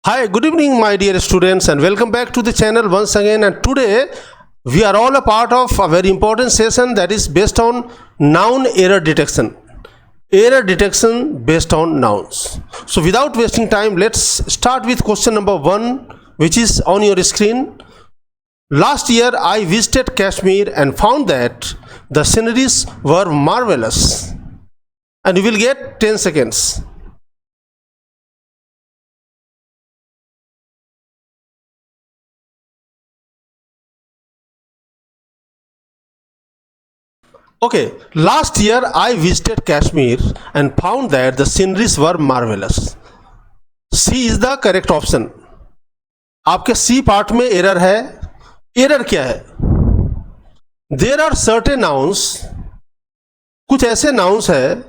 Hi, good evening, my dear students, and welcome back to the channel once again. And today we are all a part of a very important session that is based on noun error detection. Error detection based on nouns. So, without wasting time, let's start with question number 1, which is on your screen. Last year, I visited Kashmir and found that the sceneries were marvelous. And you will get 10 seconds. Okay, last year I visited Kashmir and found that the sceneries were marvelous. C is the correct option. आपके C part में error है. Error क्या है? There are certain nouns, कुछ ऐसे nouns है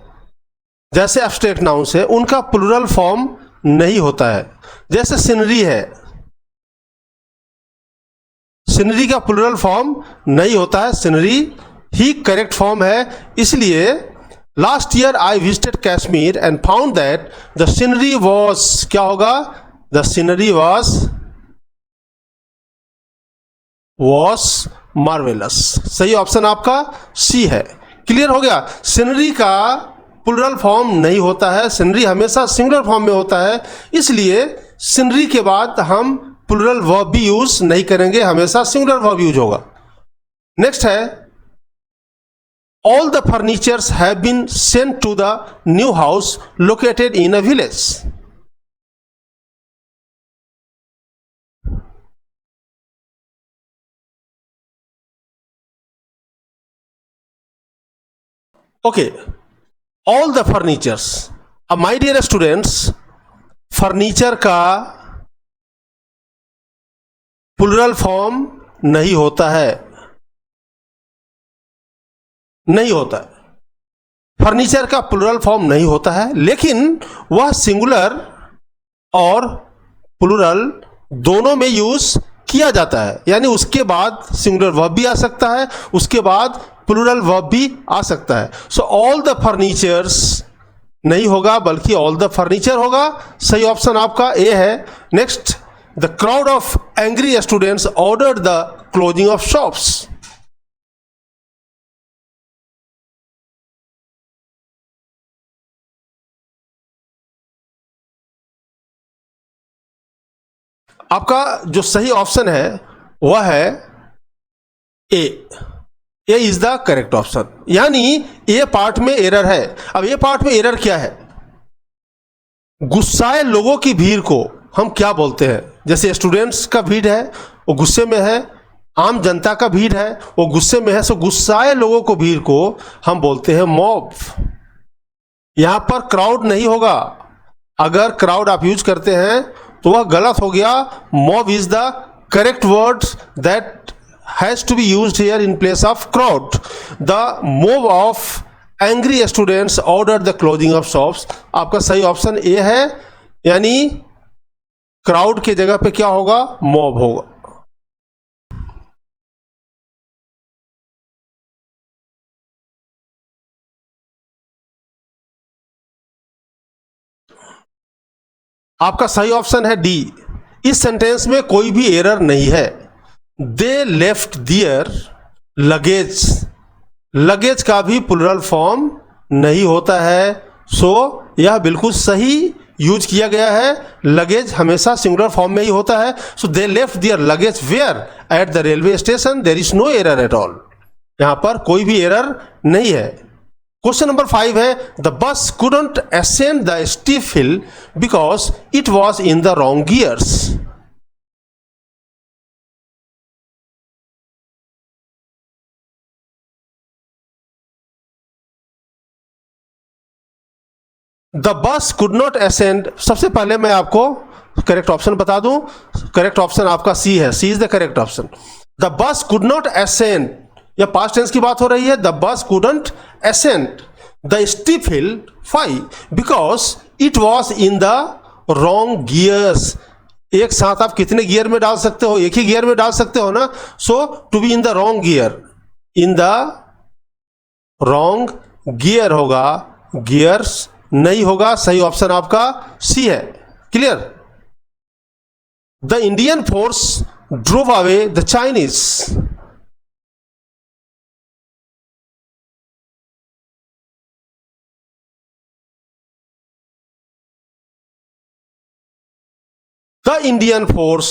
जैसे abstract nouns है, उनका प्लूरल फॉर्म नहीं होता है. जैसे सीनरी है, सीनरी का प्लूरल फॉर्म नहीं होता है. सीनरी ही करेक्ट फॉर्म है. इसलिए last year I visited Kashmir and found that the scenery was, क्या होगा? The scenery was marvellous. सही ऑप्शन आपका सी है. क्लियर हो गया? सीनरी का प्लूरल फॉर्म नहीं होता है, सीनरी हमेशा सिंगुलर फॉर्म में होता है. इसलिए सीनरी के बाद हम प्लूरल वर्ब भी यूज नहीं करेंगे, हमेशा सिंगुलर वर्ब यूज होगा. नेक्स्ट है, all the furnitures have been sent to the new house located in a village. Okay, all the furnitures. अब my dear students, फर्नीचर का प्लूरल फॉर्म नहीं होता है, नहीं होता है. फर्नीचर का प्लूरल फॉर्म नहीं होता है, लेकिन वह सिंगुलर और प्लूरल दोनों में यूज किया जाता है. यानी उसके बाद सिंगुलर वर्ब भी आ सकता है, उसके बाद प्लूरल वर्ब भी आ सकता है. सो ऑल द फर्नीचर्स नहीं होगा, बल्कि ऑल द फर्नीचर होगा. सही ऑप्शन आपका ए है. Next, the crowd of angry students ordered the closing of shops. आपका जो सही ऑप्शन है वह है ए. ए इज द करेक्ट ऑप्शन. यानी ए पार्ट में एरर है. अब ए पार्ट में एरर क्या है? गुस्साए लोगों की भीड़ को हम क्या बोलते हैं? जैसे स्टूडेंट्स का भीड़ है, वो गुस्से में है. आम जनता का भीड़ है, वो गुस्से में है. सो गुस्साए लोगों को भीड़ को हम बोलते हैं मॉब. यहां पर क्राउड नहीं होगा. अगर क्राउड आप यूज करते हैं तो वह गलत हो गया. Mob is the correct word that has to be used here in place of crowd. The mob of angry students order the closing of shops. आपका सही ऑप्शन ए है. यानी क्राउड के जगह पे क्या होगा? मॉब होगा. आपका सही ऑप्शन है डी. इस सेंटेंस में कोई भी एरर नहीं है. They left their luggage. Luggage का भी प्लूरल फॉर्म नहीं होता है. सो यह बिल्कुल सही यूज किया गया है. लगेज हमेशा सिंगुलर फॉर्म में ही होता है. So they left their luggage were at the railway station. There is no error at all. यहां पर कोई भी एरर नहीं है. क्वेश्चन नंबर 5 है, the bus couldn't ascend the steep hill because it was in the wrong gears. The bus could not ascend. सबसे पहले मैं आपको करेक्ट ऑप्शन बता दूं. करेक्ट ऑप्शन आपका सी है. C is the correct option. The bus could not ascend, या past tense की बात हो रही है. The bus couldn't ascend the steep hill. Why? Because it was in the wrong gears. एक साथ आप कितने गियर में डाल सकते हो? एक ही गियर में डाल सकते हो ना. So to be in the wrong gear, in the wrong gear होगा, गियर्स नहीं होगा. सही ऑप्शन आपका सी है. Clear? The Indian force drove away the Chinese. The Indian force,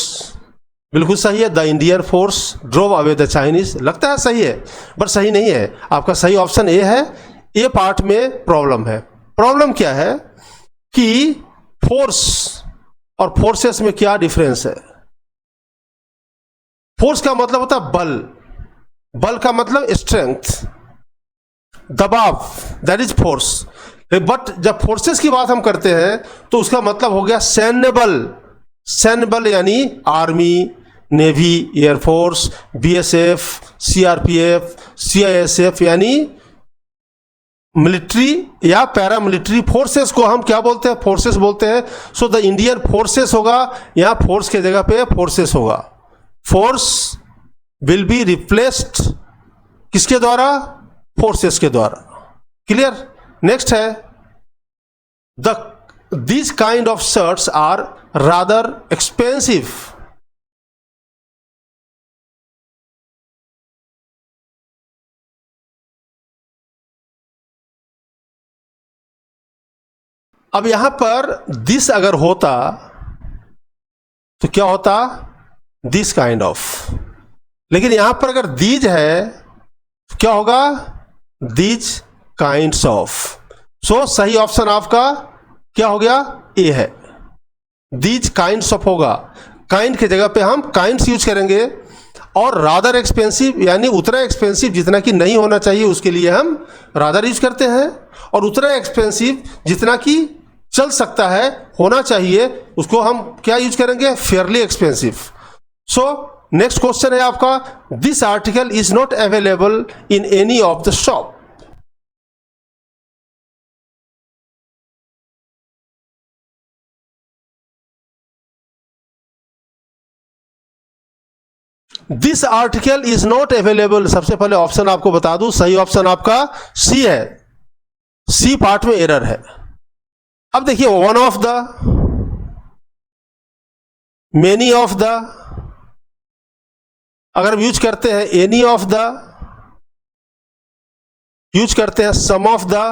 बिल्कुल सही है, the Indian force drove away the Chinese. लगता है सही है, पर सही नहीं है। आपका सही ऑप्शन ए है। ए पार्ट में प्रॉब्लम है। प्रॉब्लम क्या है कि फोर्स और फोर्सेस में क्या डिफरेंस है। फोर्स का मतलब होता है बल, बल का मतलब स्ट्रेंथ, दबाव, दैट इज फोर्स। बट जब फोर्सेस की बात हम करते हैं तो उसका मतलब हो गया सैन्य बल। सैन्य बल यानी army, navy, air force, BSF, CRPF, CISF, यानी मिलिट्री या पैरामिलिट्री फोर्सेस को हम क्या बोलते हैं, फोर्सेस बोलते हैं। सो द इंडियन फोर्सेस होगा, यहां फोर्स के जगह पे फोर्सेस होगा। फोर्स विल बी रिप्लेस्ड किसके द्वारा, फोर्सेस के द्वारा। क्लियर। नेक्स्ट है the this kind of shirts are rather expensive. अब यहां पर दिस अगर होता तो क्या होता, दिस काइंड ऑफ। लेकिन यहां पर अगर दीज है तो क्या होगा, दीज काइंड्स ऑफ। सो सही ऑप्शन आपका क्या हो गया, ए है। दीज काइंड्स ऑफ होगा। काइंड की जगह पे हम काइंड्स यूज करेंगे। और रादर एक्सपेंसिव यानी उतना एक्सपेंसिव जितना कि नहीं होना चाहिए, उसके लिए हम रादर यूज करते हैं। और उतना एक्सपेंसिव जितना कि चल सकता है, होना चाहिए, उसको हम क्या यूज करेंगे, Fairlie expensive. So next question है आपका, this article is not available in any of the shop. This article is not available, सबसे पहले ऑप्शन आपको बता दूं, सही ऑप्शन आपका सी है। सी पार्ट में एरर है। अब देखिए, one of the, many of the, अगर हम यूज करते हैं एनी ऑफ द, यूज करते हैं सम ऑफ द,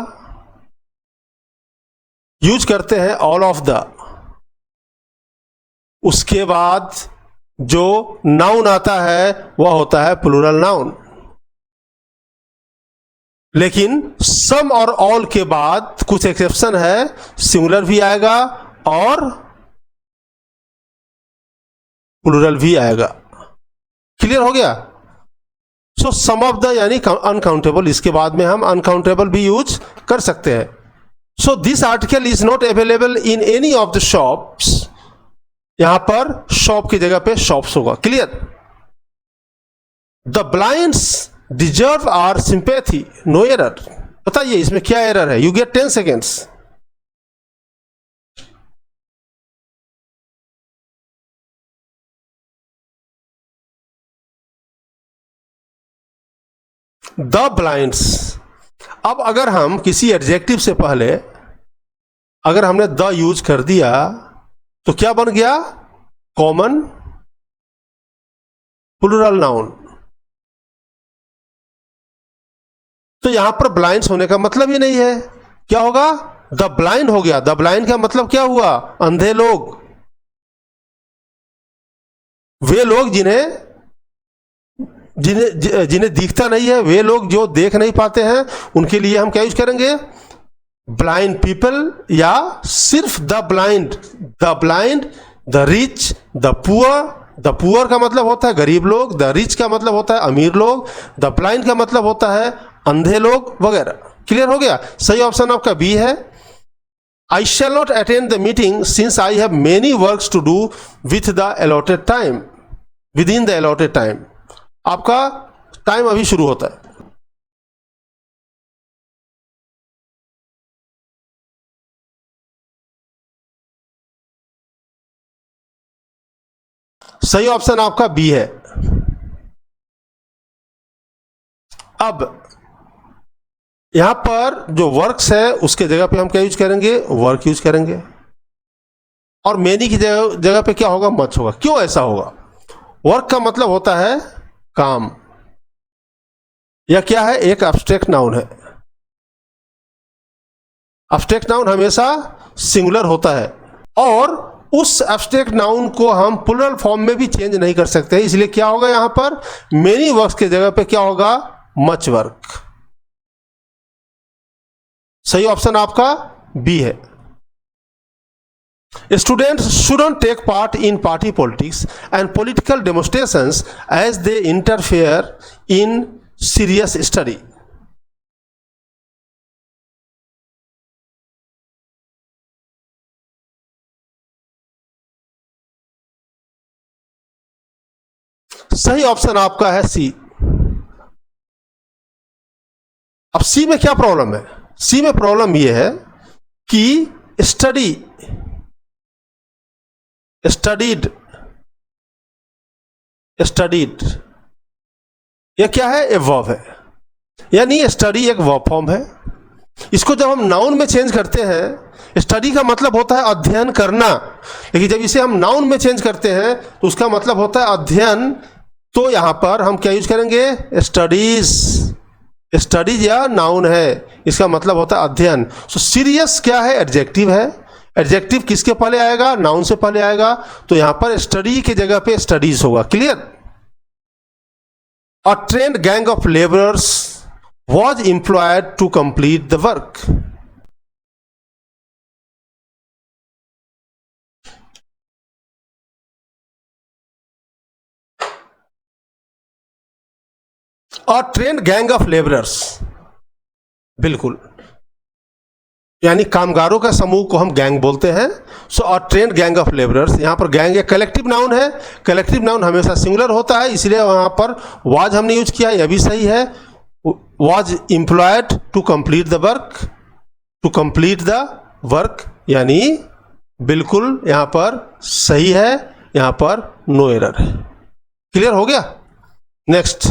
यूज करते हैं ऑल ऑफ द, उसके बाद जो नाउन आता है वह होता है प्लूरल नाउन। लेकिन सम और ऑल के बाद कुछ एक्सेप्शन है, सिंगुलर भी आएगा और प्लूरल भी आएगा। क्लियर हो गया। सो सम ऑफ द यानी अनकाउंटेबल, इसके बाद में हम अनकाउंटेबल भी यूज कर सकते हैं। So this article is not available in any of the shops, यहां पर शॉप की जगह पे शॉप्स होगा। Clear. The blinds deserve our sympathy, no error. बताइए इसमें क्या एरर है, you get 10 seconds. The blinds. अब अगर हम किसी एडजेक्टिव से पहले अगर हमने द यूज कर दिया तो क्या बन गया, कॉमन प्लूरल नाउन। तो यहां पर ब्लाइंड्स होने का मतलब ही नहीं है। क्या होगा, द ब्लाइंड हो गया। द ब्लाइंड का मतलब क्या हुआ, अंधे लोग। वे लोग जिन्हें जिन्हें जिन्हें दिखता नहीं है, वे लोग जो देख नहीं पाते हैं, उनके लिए हम क्या यूज करेंगे, ब्लाइंड पीपल, या सिर्फ the blind. The blind, the rich, the poor. The poor का मतलब होता है गरीब लोग, द रिच का मतलब होता है अमीर लोग, द ब्लाइंड का मतलब होता है अंधे लोग वगैरह। क्लियर हो गया। सही ऑप्शन आपका बी है। I shall not attend the meeting since I have many works to do with the allotted time, within the allotted time. आपका टाइम अभी शुरू होता है। सही ऑप्शन आपका बी है। अब यहां पर जो वर्क्स है उसके जगह पे हम क्या यूज करेंगे, वर्क यूज करेंगे। और मेनी की जगह पे क्या होगा, मच होगा। क्यों ऐसा होगा? वर्क का मतलब होता है काम। यह क्या है? एक एब्स्ट्रैक्ट नाउन है। एब्स्ट्रैक्ट नाउन हमेशा सिंगुलर होता है और उस एब्स्ट्रैक्ट नाउन को हम प्लूरल फॉर्म में भी चेंज नहीं कर सकते, इसलिए क्या होगा यहां पर, मेनी वर्क्स की जगह पे क्या होगा, मच वर्क। सही ऑप्शन आपका बी है। Students shouldn't take part in party politics and political demonstrations as they interfere in serious study. सही ऑप्शन आपका है सी। अब सी में क्या प्रॉब्लम है? सी में प्रॉब्लम यह है कि स्टडीड यह क्या है? ए वर्ब है, यानी स्टडी एक वर्ब फॉर्म है। इसको जब हम नाउन में चेंज करते हैं, स्टडी का मतलब होता है अध्ययन करना, लेकिन जब इसे हम नाउन में चेंज करते हैं तो उसका मतलब होता है अध्ययन। तो यहां पर हम क्या यूज करेंगे? स्टडीज। स्टडीज या नाउन है, इसका मतलब होता है अध्ययन। सो सीरियस क्या है? एडजेक्टिव है। एडजेक्टिव किसके पहले आएगा? नाउन से पहले आएगा। तो यहां पर स्टडी की जगह पे स्टडीज होगा। Clear? A trained gang of labourers was employed to complete the work. A trained gang of laborers, बिल्कुल, यानी कामगारों का समूह को हम गैंग बोलते हैं। सो अ ट्रेन्ड गैंग ऑफ लेबरर्स, यहां पर गैंग एक कलेक्टिव नाउन है। कलेक्टिव नाउन हमेशा सिंगुलर होता है, इसलिए वहां पर वाज हमने यूज किया, यह भी सही है। was employed to complete the work, यानी बिल्कुल यहां पर सही है, यहां पर नो एरर है। क्लियर हो गया? Next,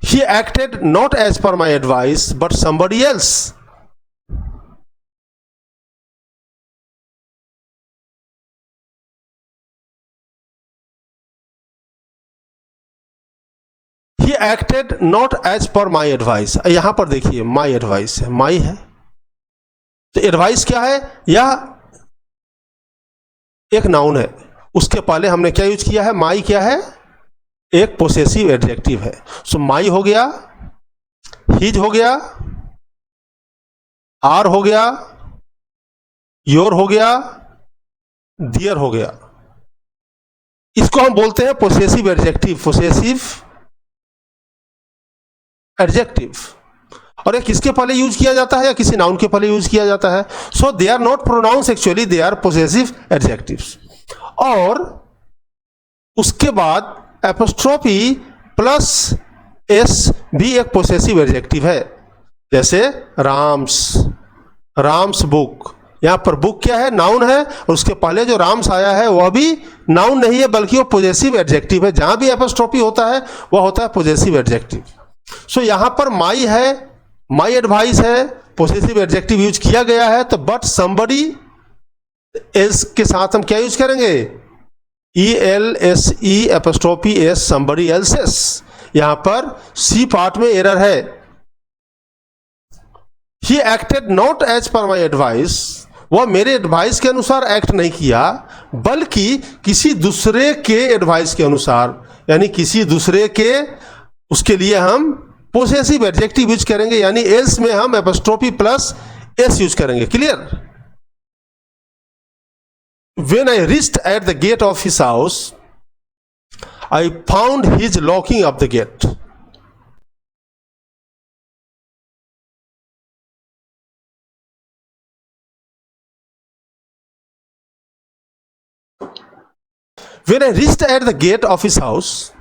he acted not as per my advice but somebody else. He acted not as per my advice, यहां पर देखिए my advice है, my है, तो एडवाइस क्या है? यह एक नाउन है, उसके पहले हमने क्या यूज किया है? माई क्या है? एक पोसेसिव एडजेक्टिव है। सो माई हो गया, हिज हो गया, आर हो गया, योर हो गया, डियर हो गया। इसको हम बोलते हैं पोसेसिव एडजेक्टिव, पोसेसिव एडजेक्टिव। और ये किसके पहले यूज किया जाता है? या किसी नाउन के पहले यूज किया जाता है। So they are not pronouns, actually they are possessive adjectives. और उसके बाद एपोस्ट्रोफी प्लस एस भी एक पोसेसिव एडजेक्टिव है, जैसे राम्स बुक। यहां पर बुक क्या है? नाउन है, और उसके पहले जो राम्स आया है वह भी नाउन नहीं है, बल्कि वो पोजेसिव एडजेक्टिव है। जहां भी एपोस्ट्रोफी होता है वह होता है पोजेसिव एडजेक्टिव। सो यहां पर माई है, माई एडवाइस है, पोसेसिव एडजेक्टिव यूज किया गया है। तो बट समबडी एल्स के साथ हम क्या यूज करेंगे? ELSE apostrophe S, somebody else's. यहां पर सी पार्ट में एरर है। He acted not as per my advice, वह मेरे एडवाइस के अनुसार एक्ट नहीं किया, बल्कि किसी दूसरे के एडवाइस के अनुसार, यानी किसी दूसरे के, उसके लिए हम पोसेसिव एडजेक्टिव यूज करेंगे, यानी एल्स में हम एपोस्ट्रोफी प्लस एस यूज करेंगे। Clear? When I reached at the gate of his house, I found his locking up the gate. When I reached at the gate of his house,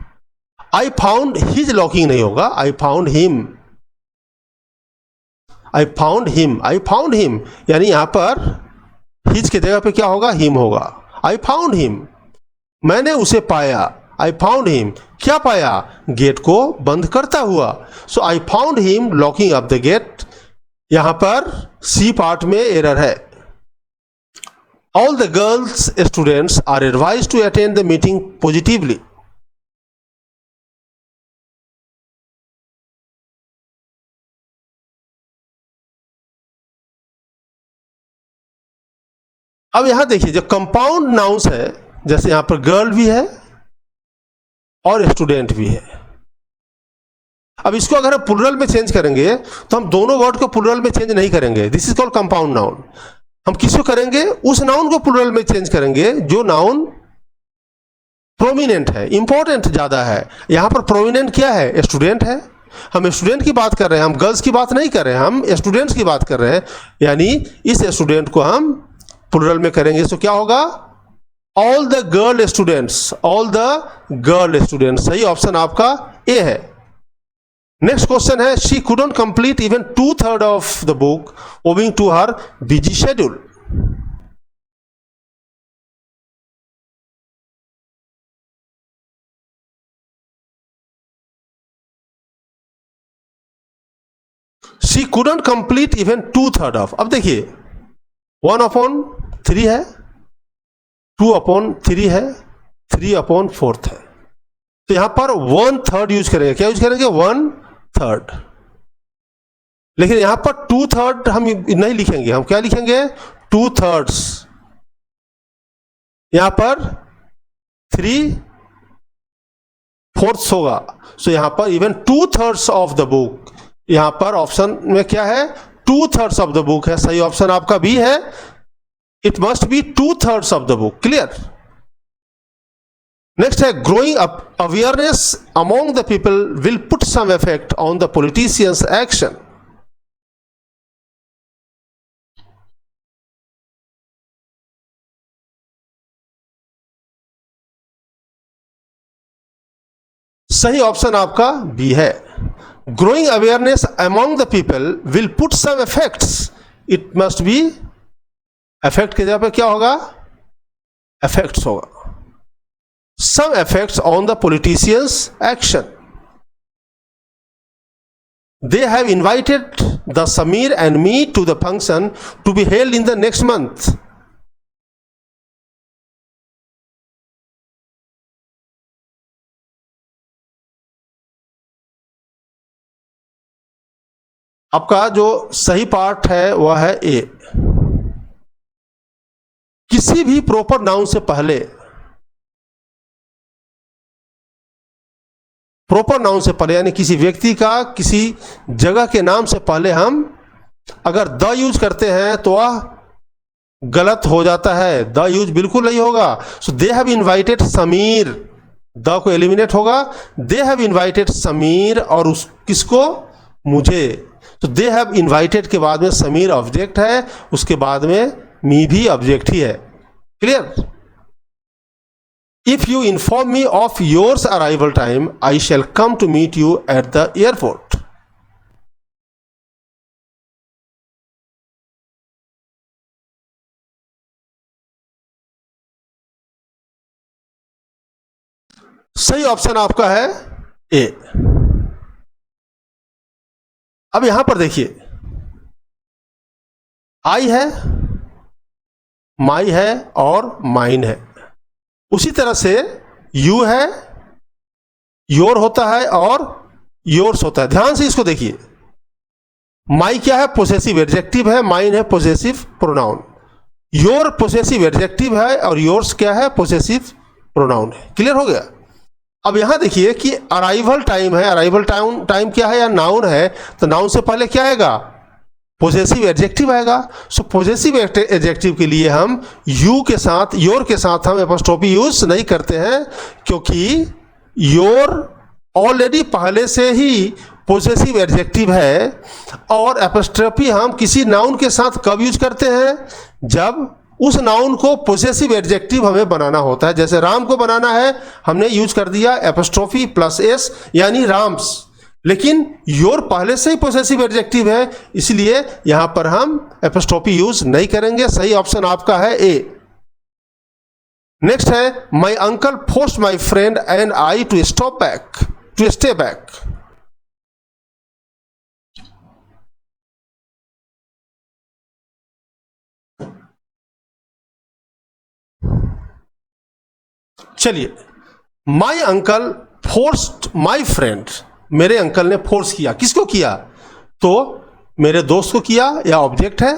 I found his locking नहीं होगा, I found him, यानी यहां पर his के जगह पे क्या होगा? him होगा। I found him, मैंने उसे पाया। I found him, क्या पाया? गेट को बंद करता हुआ। So I found him locking up the gate, यहां पर सी पार्ट में एरर है। All the girls students are advised to attend the meeting positively. अब यहां देखिए जो कंपाउंड नाउन्स है, जैसे यहां पर गर्ल भी है और स्टूडेंट भी है। अब इसको अगर हम प्लूरल में चेंज करेंगे तो हम दोनों वर्ड को प्लूरल में चेंज नहीं करेंगे। This is called compound noun. हम किसको करेंगे? उस नाउन को प्लूरल में चेंज करेंगे जो नाउन प्रोमिनेंट है, इंपॉर्टेंट ज्यादा है। यहां पर प्रोमिनेंट क्या है? स्टूडेंट है। हम स्टूडेंट की बात कर रहे हैं, हम गर्ल्स की बात नहीं कर रहे हैं, हम स्टूडेंट्स की बात कर रहे हैं। यानी इस स्टूडेंट को हम प्लूरल में करेंगे तो क्या होगा? All the girl students, all the girl students. सही ऑप्शन आपका ए है। नेक्स्ट क्वेश्चन है, she couldn't complete even 2/3 of the book owing to her busy schedule. She couldn't complete even 2/3 of. अब देखिए 1/3 है, 2/3 है, 3/4 है। तो यहां पर 1/3 यूज करेंगे। क्या यूज करेंगे? 1/3। लेकिन यहां पर 2/3 हम नहीं लिखेंगे, हम क्या लिखेंगे? 2/3। यहां पर 3/4 होगा। सो यहां पर इवन 2/3 ऑफ द बुक, यहां पर ऑप्शन में क्या है? 2/3 ऑफ द बुक है। सही ऑप्शन आपका बी है। It must be 2/3 of the book. Clear? Next है, growing up awareness among the people will put some effect on the politicians action. सही ऑप्शन आपका बी है। Growing awareness among the people will put some effects. It must be, effect के जगह पे क्या होगा? Effects होगा। Some effects on the politicians' action. They have invited the Samir and me to the function to be held in the next month. आपका जो सही part है वह है ए। किसी भी प्रॉपर नाउन से पहले, प्रॉपर नाउन से पहले यानी किसी व्यक्ति का किसी जगह के नाम से पहले हम अगर द यूज करते हैं तो वह गलत हो जाता है। द यूज बिल्कुल नहीं होगा। So they have invited Sameer, the को एलिमिनेट होगा। दे हैव इनवाइटेड समीर और उस किसको? मुझे। तो दे हैव इनवाइटेड के बाद में समीर ऑब्जेक्ट है, उसके बाद में मी भी ऑब्जेक्ट ही है। Clear? If you inform me of yours arrival time, I shall come to meet you at the airport. सही ऑप्शन आपका है ए। अब यहां पर देखिए, आई है, माई है और माइन है। उसी तरह से यू है, योर होता है और योर्स होता है। ध्यान से इसको देखिए। माई क्या है? पोसेसिव एडजेक्टिव है। माइन है possessive pronoun. Your possessive adjective है और योर्स क्या है? पोसेसिव प्रोनाउन है। क्लियर हो गया? अब यहां देखिए कि अराइवल टाइम है। अराइवल टाइम क्या है? या नाउन है, तो नाउन से पहले क्या आएगा? पोजेसिव एडजेक्टिव आएगा। सो पोजेसिव एडजेक्टिव के लिए हम यू के साथ, योर के साथ हम एपोस्ट्रोफी यूज नहीं करते हैं, क्योंकि योर ऑलरेडी पहले से ही पोजेसिव एडजेक्टिव है। और एपोस्ट्रोफी हम किसी नाउन के साथ कब यूज करते हैं? जब उस नाउन को पोजेसिव एडजेक्टिव हमें बनाना होता है। जैसे राम को बनाना है, हमने यूज कर दिया एपोस्ट्रोफी प्लस एस यानी राम्स। लेकिन योर पहले से ही पोसेसिव एडजेक्टिव है, इसलिए यहां पर हम एपोस्ट्रोफी यूज नहीं करेंगे। सही ऑप्शन आपका है ए। नेक्स्ट है, my uncle forced my friend and I to stay back. चलिए, my uncle forced my friend, मेरे अंकल ने फोर्स किया, किसको किया? तो मेरे दोस्त को किया, या ऑब्जेक्ट है।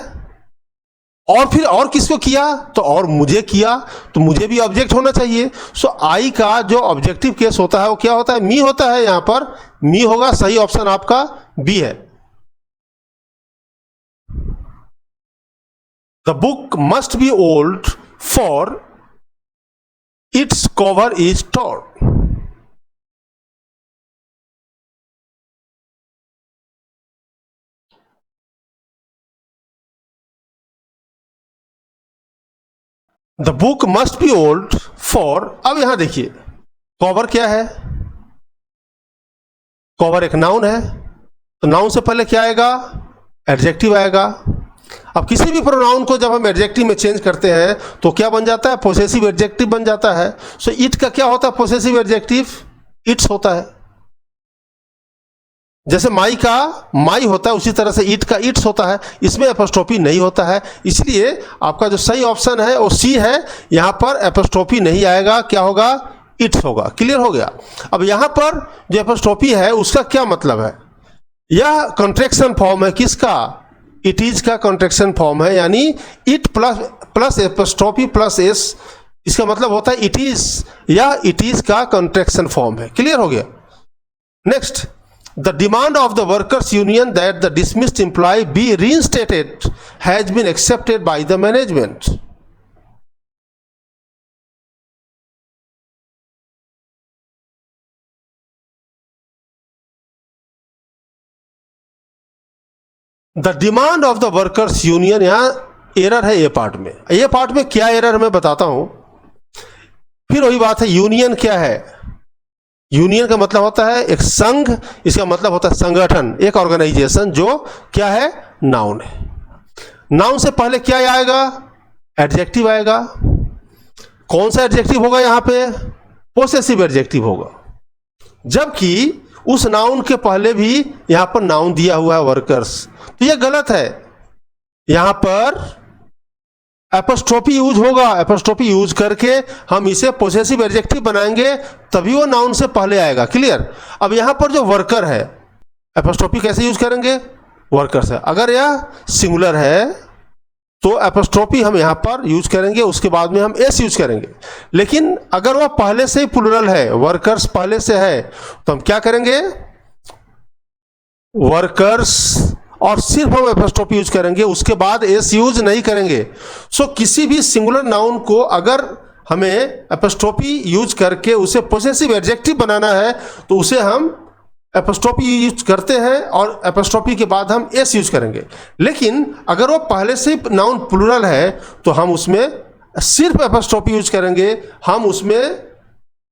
और फिर और किसको किया? तो और मुझे किया, तो मुझे भी ऑब्जेक्ट होना चाहिए। सो आई का जो ऑब्जेक्टिव केस होता है वो क्या होता है? मी होता है। यहां पर मी होगा, सही ऑप्शन आपका बी है। The book must be old for its cover is torn. The book must be old for, अब यहां देखिए कवर क्या है? कवर एक नाउन है, तो नाउन से पहले क्या आएगा? एडजेक्टिव आएगा। अब किसी भी प्रोनाउन को जब हम एडजेक्टिव में चेंज करते हैं तो क्या बन जाता है? पोसेसिव एडजेक्टिव बन जाता है। सो इट का क्या होता है? पोसेसिव एडजेक्टिव इट्स होता है। जैसे माई का माई होता है, उसी तरह से इट का इट्स होता है। इसमें एपोस्ट्रोफी नहीं होता है, इसलिए आपका जो सही ऑप्शन है वो सी है। यहां पर एपोस्ट्रोफी नहीं आएगा, क्या होगा? इट्स होगा। क्लियर हो गया? अब यहां पर जो एपोस्ट्रोफी है उसका क्या मतलब है? यह कॉन्ट्रैक्शन फॉर्म है किसका? इट इज का कॉन्ट्रैक्शन फॉर्म है, यानी it plus apostrophe plus S, इसका मतलब होता है इट इज, या इट इज का कॉन्ट्रैक्शन फॉर्म है। क्लियर हो गया? Next, the demand of the workers union that the dismissed employee be reinstated has been accepted by the management. The demand of the workers union, यहां error है ए part में। ए part में क्या error मैं बताता हूं। फिर वही बात है, यूनियन क्या है? यूनियन का मतलब होता है एक संघ, इसका मतलब होता है संगठन, एक ऑर्गेनाइजेशन, जो क्या है? नाउन है। नाउन से पहले क्या आएगा? एडजेक्टिव आएगा। कौन सा एडजेक्टिव होगा यहां पे? पोसेसिव एडजेक्टिव होगा। जबकि उस नाउन के पहले भी यहां पर नाउन दिया हुआ है वर्कर्स, तो यह गलत है। यहां पर एपोस्ट्रोफी यूज होगा, एपोस्ट्रोफी यूज करके हम इसे पोसेसिव एडजेक्टिव बनाएंगे, तभी वो नाउन से पहले आएगा। क्लियर? अब यहां पर जो वर्कर है, एपोस्ट्रोफी कैसे यूज करेंगे? वर्कर से। अगर यह सिंगुलर है तो एपोस्ट्रोफी हम यहां पर यूज करेंगे, उसके बाद में हम एस यूज करेंगे। लेकिन अगर वह पहले से ही प्लुरल है, वर्कर्स पहले से है, तो हम क्या करेंगे? वर्कर्स, और सिर्फ हम एपोस्ट्रोफी यूज करेंगे, उसके बाद एस यूज नहीं करेंगे। सो किसी भी सिंगुलर नाउन को अगर हमें एपोस्ट्रोफी यूज करके उसे पोसेसिव एडजेक्टिव बनाना है तो उसे हम एपोस्ट्रोफी यूज करते हैं, और एपोस्ट्रोफी के बाद हम एस यूज करेंगे। लेकिन अगर वो पहले से नाउन प्लुरल है तो हम उसमें सिर्फ एपोस्ट्रोफी यूज करेंगे, हम उसमें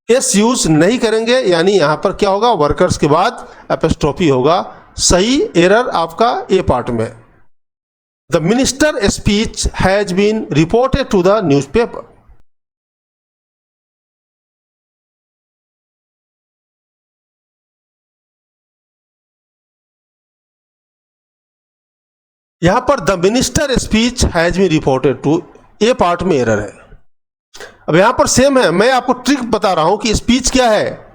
एस यूज नहीं करेंगे। यानी यहां पर क्या होगा? वर्कर्स के बाद एपोस्ट्रोफी होगा। सही एरर आपका ए पार्ट में। The minister speech has been reported to the newspaper. यहां पर the minister speech has been reported to, A part में एरर है। अब यहां पर सेम है, मैं आपको ट्रिक बता रहा हूं कि स्पीच क्या है।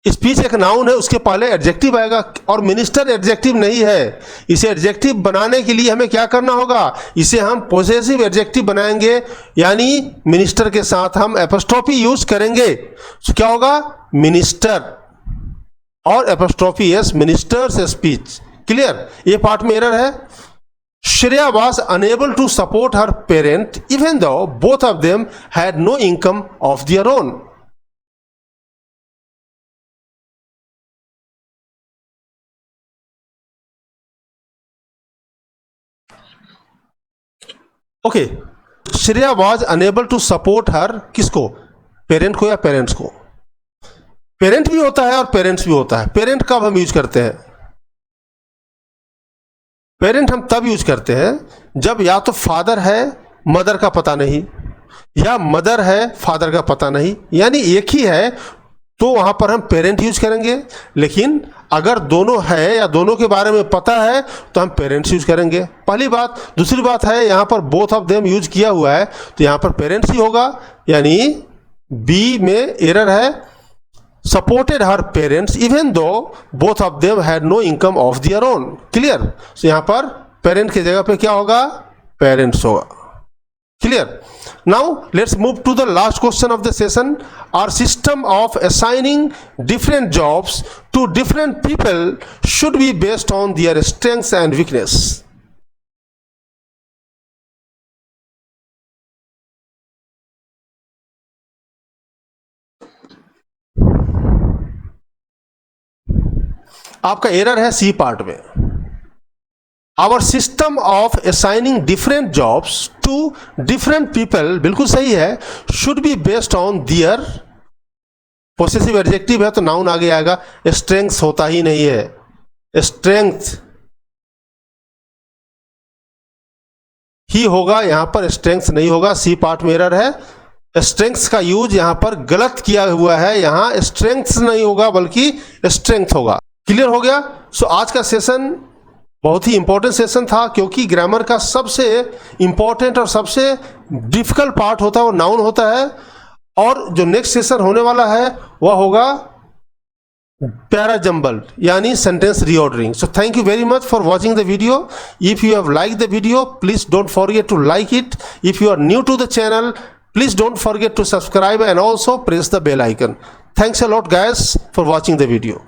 स्पीच एक नाउन है, उसके पहले एडजेक्टिव आएगा, और मिनिस्टर एडजेक्टिव नहीं है। इसे एडजेक्टिव बनाने के लिए हमें क्या करना होगा? इसे हम पोसेसिव एडजेक्टिव बनाएंगे, यानी मिनिस्टर के साथ हम एपोस्ट्रोफी यूज करेंगे। तो क्या होगा? मिनिस्टर और apostrophe S, ministers speech. Clear? ये पार्ट में एरर है। Shreya was unable to support her parent even though both of them had no income of their own. Okay, Shreya was unable to support her, किसको? Parent को या parents को? Parent भी होता है और पेरेंट्स भी होता है। पेरेंट कब हम यूज करते हैं? पेरेंट हम तब यूज करते हैं जब या तो फादर है, मदर का पता नहीं, या मदर है, फादर का पता नहीं, यानी एक ही है, तो वहां पर हम पेरेंट यूज करेंगे। लेकिन अगर दोनों है या दोनों के बारे में पता है तो हम पेरेंट्स यूज करेंगे, पहली बात। दूसरी बात है यहाँ पर बोथ ऑफ देम यूज किया हुआ है तो यहाँ पर पेरेंट्स ही होगा, यानी बी में एरर है। Supported her parents even though both of them had no income of their own, clear. तो यहाँ पर पेरेंट की जगह पे क्या होगा, पेरेंट्स होगा, clear. Now let's move to the last question of the session. Our system of assigning different jobs to different people should be based on their strengths and weakness. आपका एरर है C part में। Our system of assigning different jobs to different people, बिल्कुल सही है, should be based on their, possessive adjective है तो noun आगे आएगा, स्ट्रेंथ होता ही नहीं है, स्ट्रेंथ ही होगा, यहां पर स्ट्रेंथ नहीं होगा, सी पार्ट में एरर है। स्ट्रेंथ का यूज यहां पर गलत किया हुआ है, यहां स्ट्रेंथ नहीं होगा बल्कि स्ट्रेंथ होगा, क्लियर हो गया। सो आज का सेशन बहुत ही इंपॉर्टेंट सेशन था, क्योंकि ग्रामर का सबसे इंपॉर्टेंट और सबसे डिफिकल्ट पार्ट होता है वो नाउन होता है। और जो नेक्स्ट सेशन होने वाला है वह होगा पैरा जंबल, यानी sentence reordering. So thank you very much for watching the video. If you have like the video please don't forget to like it. If you are new to the channel please don't forget to subscribe and also press the bell icon. Thanks a lot guys for watching the video.